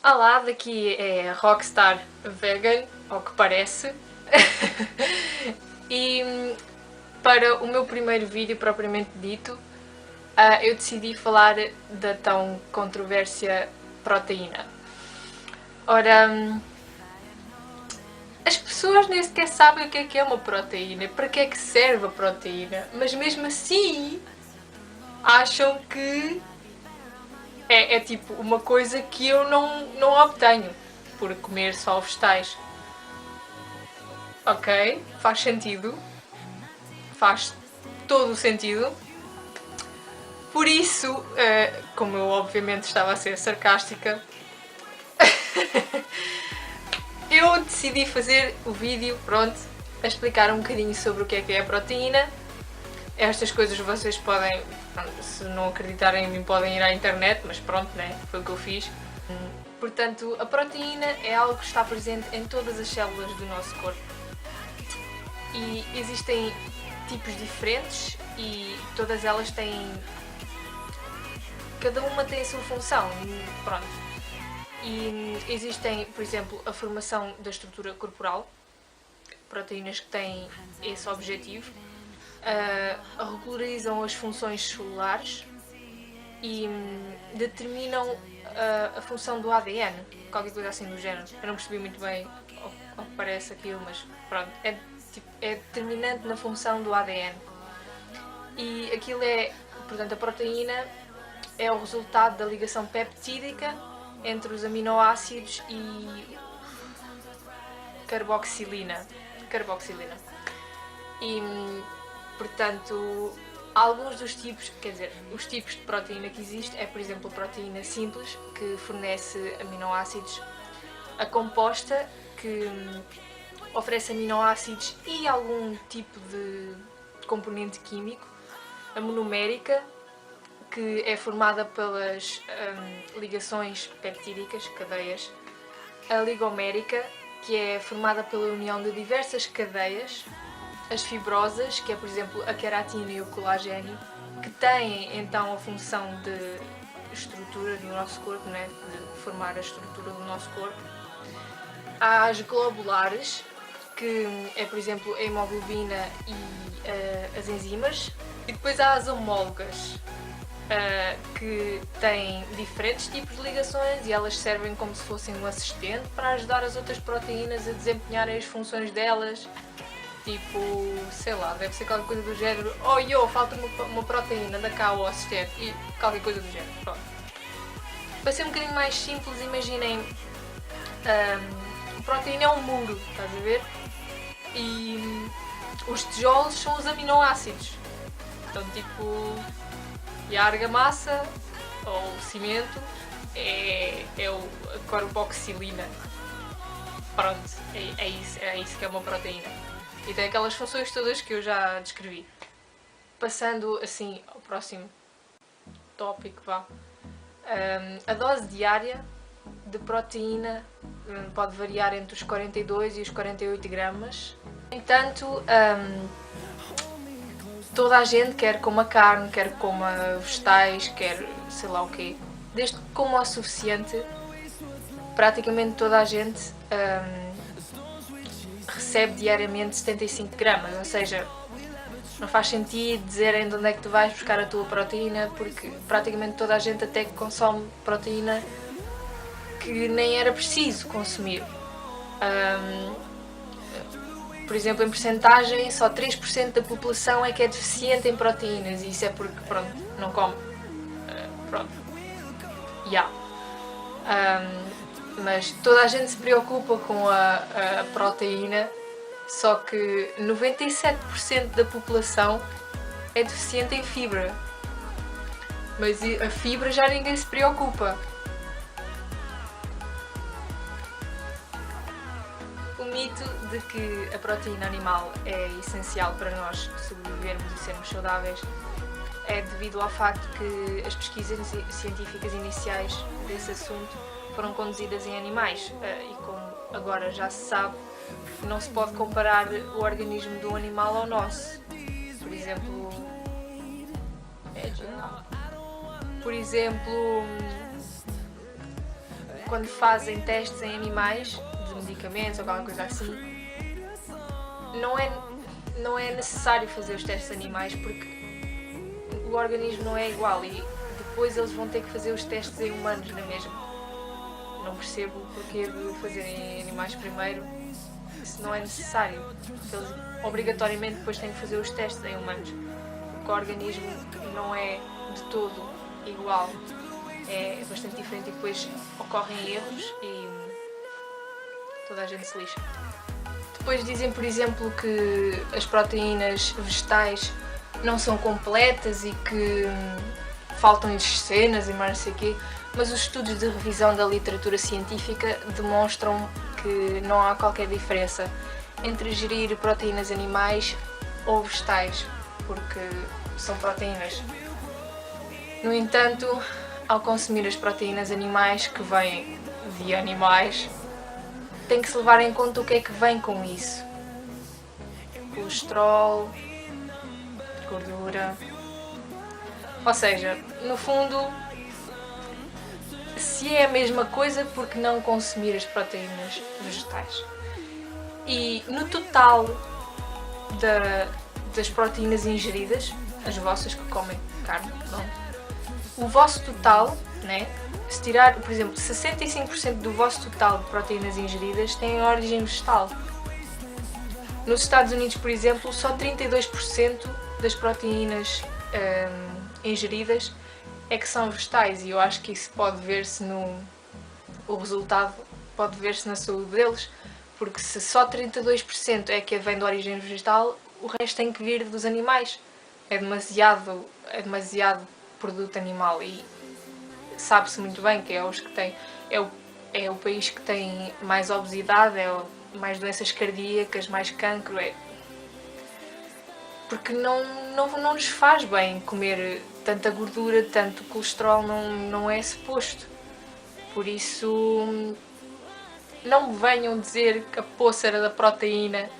Olá, daqui é a Rockstar Vegan, ao que parece. E para o meu primeiro vídeo propriamente dito, eu decidi falar da tão controvérsia proteína. Ora, as pessoas nem sequer sabem o que é uma proteína, para que é que serve a proteína, mas mesmo assim acham que é tipo uma coisa que eu não obtenho por comer só vegetais. Ok, faz sentido. Faz todo o sentido. Por isso, como eu obviamente estava a ser sarcástica, eu decidi fazer o vídeo, pronto, a explicar um bocadinho sobre o que é a proteína. Estas coisas vocês podem, se não acreditarem em mim, podem ir à internet, mas pronto, né? Foi o que eu fiz. Portanto, a proteína é algo que está presente em todas as células do nosso corpo. E existem tipos diferentes e todas elas têm... Cada uma tem a sua função, pronto. E existem, por exemplo, a formação da estrutura corporal, proteínas que têm esse objetivo, regularizam as funções celulares e determinam a função do ADN, qualquer coisa assim do género. Eu não percebi muito bem ao que parece aquilo, mas pronto, é determinante na função do ADN. E aquilo é, portanto, a proteína é o resultado da ligação peptídica entre os aminoácidos e carboxilina. E, portanto, alguns dos tipos, quer dizer, os tipos de proteína que existe é, por exemplo, a proteína simples, que fornece aminoácidos, a composta, que oferece aminoácidos e algum tipo de componente químico, a monomérica, que é formada pelas ligações peptídicas, cadeias, a ligomérica, que é formada pela união de diversas cadeias, as fibrosas, que é, por exemplo, a queratina e o colagênio, que têm então a função de estrutura do nosso corpo, né? De formar a estrutura do nosso corpo. Há as globulares, que é, por exemplo, a hemoglobina e as enzimas. E depois há as homólogas, que têm diferentes tipos de ligações e elas servem como se fossem um assistente para ajudar as outras proteínas a desempenharem as funções delas. Tipo, sei lá, deve ser qualquer coisa do género: oh, falta uma proteína, anda cá o assistente, e qualquer coisa do género, pronto. Para ser um bocadinho mais simples, imaginem, a proteína é um muro, estás a ver? E os tijolos são os aminoácidos. Então, tipo, e a argamassa, ou o cimento, é a carboxilina. Pronto, é isso que é uma proteína. E tem aquelas funções todas que eu já descrevi. Passando assim ao próximo tópico, vá. A dose diária de proteína pode variar entre os 42 e os 48 gramas. No entanto, toda a gente quer coma carne, quer coma vegetais, quer sei lá o quê. Desde que coma o suficiente, praticamente toda a gente recebe diariamente 75 gramas, ou seja, não faz sentido dizerem de onde é que tu vais buscar a tua proteína, porque praticamente toda a gente até consome proteína que nem era preciso consumir. Por exemplo, em percentagem, só 3% da população é que é deficiente em proteínas, e isso é porque, pronto, não come. Pronto. Mas toda a gente se preocupa com a proteína, só que 97% da população é deficiente em fibra. Mas a fibra já ninguém se preocupa. O mito de que a proteína animal é essencial para nós sobrevivermos e sermos saudáveis é devido ao facto que as pesquisas científicas iniciais desse assunto foram conduzidas em animais, e como agora já se sabe, não se pode comparar o organismo de um animal ao nosso. Por exemplo, quando fazem testes em animais, de medicamentos ou qualquer coisa assim, não é necessário fazer os testes animais porque o organismo não é igual e depois eles vão ter que fazer os testes em humanos, não é mesmo? Não percebo o porquê de fazerem em animais primeiro, se não é necessário. Eles obrigatoriamente depois têm que fazer os testes em humanos, porque o organismo não é de todo igual, é bastante diferente e depois ocorrem erros e toda a gente se lixa. Depois dizem, por exemplo, que as proteínas vegetais não são completas e que faltam cenas e mais não sei o quê, mas os estudos de revisão da literatura científica demonstram que não há qualquer diferença entre ingerir proteínas animais ou vegetais, porque são proteínas. No entanto, ao consumir as proteínas animais que vêm de animais, tem que se levar em conta o que é que vem com isso. Colesterol, gordura. Ou seja, no fundo, se é a mesma coisa, por que não consumir as proteínas vegetais? E no total das proteínas ingeridas, as vossas que comem carne, não? O vosso total, né? Se tirar, por exemplo, 65% do vosso total de proteínas ingeridas tem origem vegetal. Nos Estados Unidos, por exemplo, só 32% das proteínas ingeridas é que são vegetais e eu acho que isso pode ver-se o resultado pode ver-se na saúde deles, porque se só 32% é que vem de origem vegetal, o resto tem que vir dos animais. É demasiado produto animal e sabe-se muito bem que é os que têm, é o país que tem mais obesidade, mais doenças cardíacas, mais cancro, porque não nos faz bem comer tanta gordura, tanto colesterol, não é suposto. Por isso, não me venham dizer que a pôssera da proteína,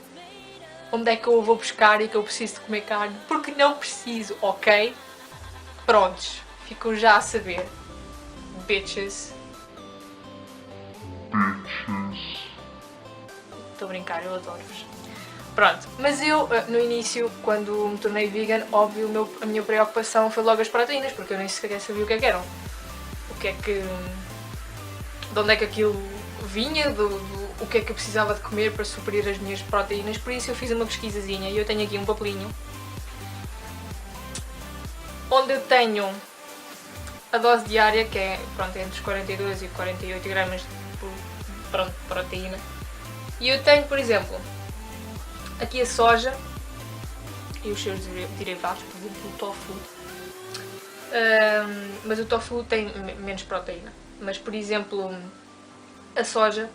onde é que eu vou buscar e que eu preciso de comer carne, porque não preciso, ok? Prontos, ficam já a saber. Bitches. Estou a brincar, eu adoro-vos. Pronto, mas eu, no início, quando me tornei vegan, óbvio, a minha preocupação foi logo as proteínas, porque eu nem sequer sabia o que é que eram. De onde é que aquilo vinha, o que é que eu precisava de comer para suprir as minhas proteínas, por isso eu fiz uma pesquisazinha e eu tenho aqui um papelinho onde eu tenho a dose diária, que é entre os 42 e 48 gramas de proteína. E eu tenho, por exemplo, aqui a soja e os seus derivados, por exemplo, o tofu. Mas o tofu tem menos proteína. Mas, por exemplo, a soja,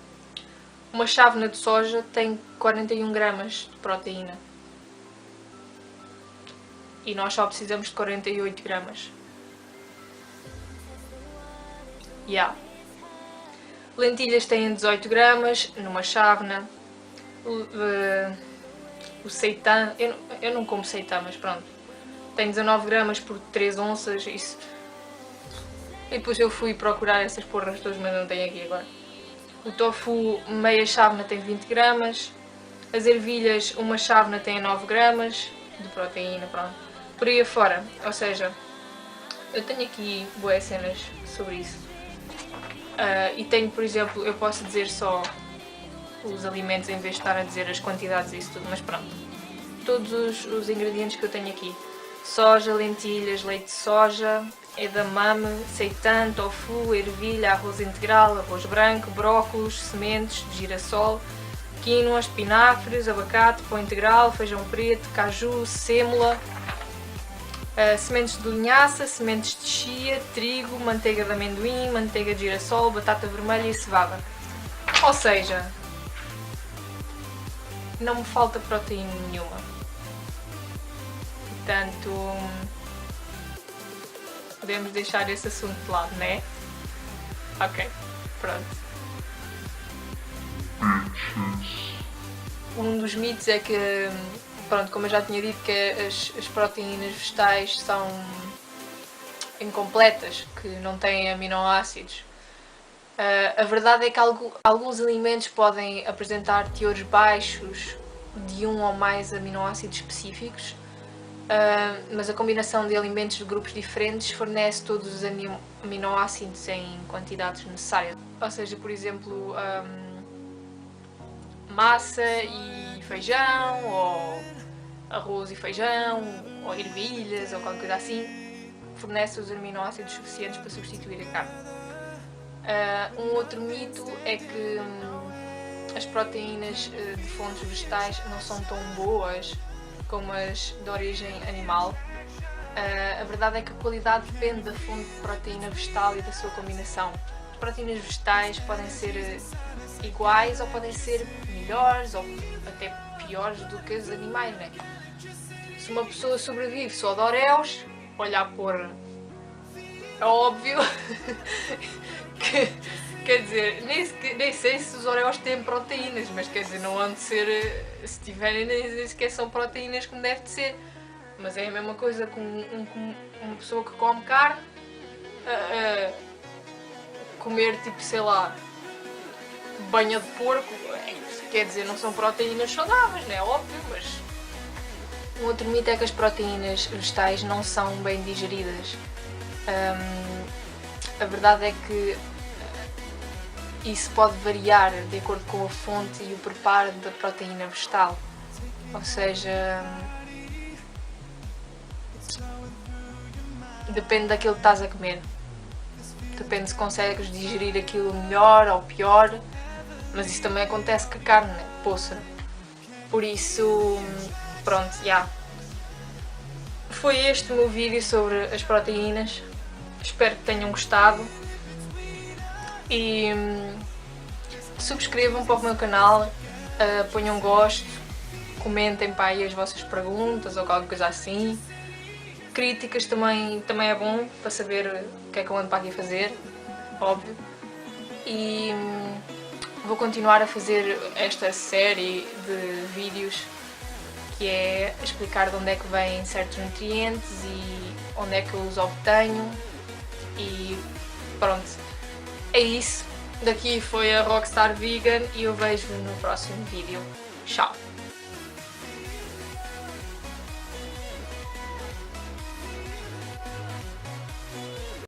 uma chávena de soja tem 41 gramas de proteína. E nós só precisamos de 48 gramas. Lentilhas têm 18 gramas numa chávena. O seitã, eu não como seitã, mas pronto, tem 19 gramas por 3 onças, isso. E depois eu fui procurar essas porras todas, mas não tenho aqui agora. O tofu, meia chávena tem 20 gramas. As ervilhas, uma chávena tem 9 gramas de proteína, pronto. Por aí afora, ou seja, eu tenho aqui boas cenas sobre isso. E tenho, por exemplo, eu posso dizer só os alimentos em vez de estar a dizer as quantidades e isso tudo, mas pronto. Todos os ingredientes que eu tenho aqui: soja, lentilhas, leite de soja, edamame, seitã, tofu, ervilha, arroz integral, arroz branco, brócolos, sementes de girassol, quinoa, espinafres, abacate, pão integral, feijão preto, caju, sêmola, sementes de linhaça, sementes de chia, trigo, manteiga de amendoim, manteiga de girassol, batata vermelha e cevada. Ou seja, não me falta proteína nenhuma. Portanto, podemos deixar esse assunto de lado, não é? Ok, pronto. Um dos mitos é que, pronto, como eu já tinha dito, que as proteínas vegetais são incompletas, que não têm aminoácidos. A verdade é que alguns alimentos podem apresentar teores baixos de um ou mais aminoácidos específicos, mas a combinação de alimentos de grupos diferentes fornece todos os aminoácidos em quantidades necessárias. Ou seja, por exemplo, massa e feijão, ou arroz e feijão, ou ervilhas, ou qualquer coisa assim, fornece os aminoácidos suficientes para substituir a carne. Um outro mito é que as proteínas de fontes vegetais não são tão boas como as de origem animal. A verdade é que a qualidade depende da fonte de proteína vegetal e da sua combinação. As proteínas vegetais podem ser iguais ou podem ser melhores ou até piores do que as animais, né? Se uma pessoa sobrevive só de Oreos, olha a porra. É óbvio que, quer dizer, nem sei se os Oreos têm proteínas, mas quer dizer, não hão de ser, se tiverem, nem sequer são proteínas como deve de ser. Mas é a mesma coisa com uma pessoa que come carne, comer tipo, sei lá, banha de porco, quer dizer, não são proteínas saudáveis, não é óbvio, mas... Um outro mito é que as proteínas vegetais não são bem digeridas. A verdade é que isso pode variar de acordo com a fonte e o preparo da proteína vegetal. Ou seja, depende daquilo que estás a comer. Depende se consegues digerir aquilo melhor ou pior, mas isso também acontece com a carne, né? Poça. Por isso, pronto, já. Foi este o meu vídeo sobre as proteínas. Espero que tenham gostado. E subscrevam para o meu canal, ponham gosto, comentem para aí as vossas perguntas ou qualquer coisa assim. Críticas também é bom para saber o que é que eu ando para aqui fazer, óbvio. E vou continuar a fazer esta série de vídeos que é explicar de onde é que vêm certos nutrientes e onde é que eu os obtenho. E pronto, é isso. Daqui foi a Rockstar Vegan e eu vejo-me no próximo vídeo. Tchau!